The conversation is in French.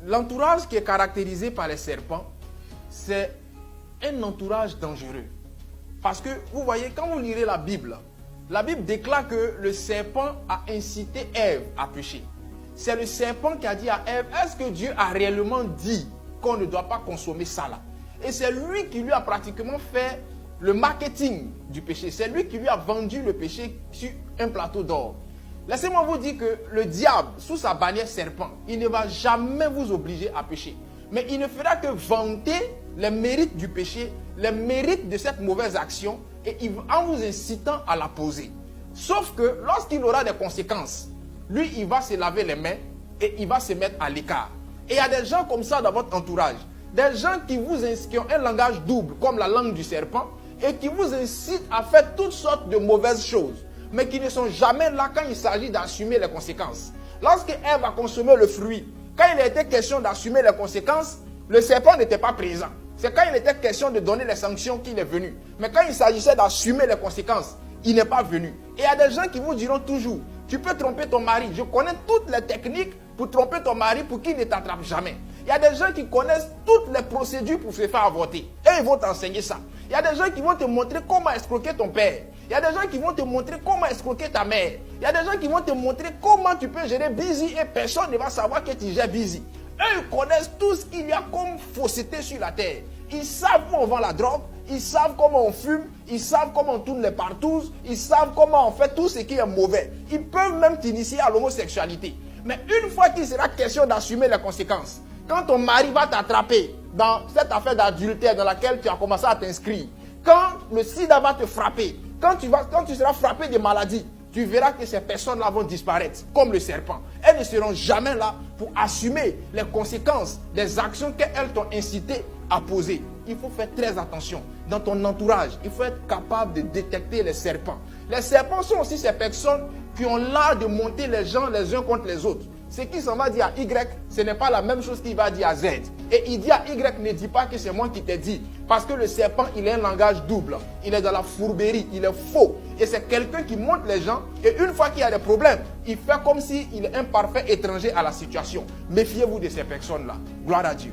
l'entourage qui est caractérisé par les serpents, c'est un entourage dangereux. Parce que, vous voyez, quand vous lirez la Bible déclare que le serpent a incité Ève à pécher. C'est le serpent qui a dit à Ève, est-ce que Dieu a réellement dit qu'on ne doit pas consommer ça là? Et c'est lui qui lui a pratiquement fait le marketing du péché. C'est lui qui lui a vendu le péché sur un plateau d'or. Laissez-moi vous dire que le diable, sous sa bannière serpent, il ne va jamais vous obliger à pécher. Mais il ne fera que vanter les mérites du péché, les mérites de cette mauvaise action, et en vous incitant à la poser. Sauf que lorsqu'il aura des conséquences, lui, il va se laver les mains et il va se mettre à l'écart. Et il y a des gens comme ça dans votre entourage. Des gens qui ont un langage double, comme la langue du serpent, et qui vous incitent à faire toutes sortes de mauvaises choses, mais qui ne sont jamais là quand il s'agit d'assumer les conséquences. Lorsque Ève a consommé le fruit, quand il était question d'assumer les conséquences, le serpent n'était pas présent. C'est quand il était question de donner les sanctions qu'il est venu. Mais quand il s'agissait d'assumer les conséquences, il n'est pas venu. Et il y a des gens qui vous diront toujours, tu peux tromper ton mari. Je connais toutes les techniques pour tromper ton mari pour qu'il ne t'attrape jamais. Il y a des gens qui connaissent toutes les procédures pour se faire avorter. Et ils vont t'enseigner ça. Il y a des gens qui vont te montrer comment escroquer ton père. Il y a des gens qui vont te montrer comment escroquer ta mère. Il y a des gens qui vont te montrer comment tu peux gérer busy et personne ne va savoir que tu gères busy. Eux, ils connaissent tout ce qu'il y a comme fausseté sur la terre. Ils savent où on vend la drogue, ils savent comment on fume, ils savent comment on tourne les partouzes, ils savent comment on fait tout ce qui est mauvais. Ils peuvent même t'initier à l'homosexualité. Mais une fois qu'il sera question d'assumer les conséquences, quand ton mari va t'attraper dans cette affaire d'adultère dans laquelle tu as commencé à t'inscrire, quand le sida va te frapper, quand tu seras frappé de maladies, tu verras que ces personnes-là vont disparaître, comme le serpent. Elles ne seront jamais là pour assumer les conséquences des actions qu'elles t'ont incité à poser. Il faut faire très attention. Dans ton entourage, il faut être capable de détecter les serpents. Les serpents sont aussi ces personnes qui ont l'art de monter les gens les uns contre les autres. Ce qui s'en va dire à Y, ce n'est pas la même chose qu'il va dire à Z. Et il dit à Y, ne dis pas que c'est moi qui t'ai dit. Parce que le serpent, il a un langage double. Il est dans la fourberie, il est faux. Et c'est quelqu'un qui monte les gens. Et une fois qu'il y a des problèmes, il fait comme s'il est un parfait étranger à la situation. Méfiez-vous de ces personnes-là. Gloire à Dieu.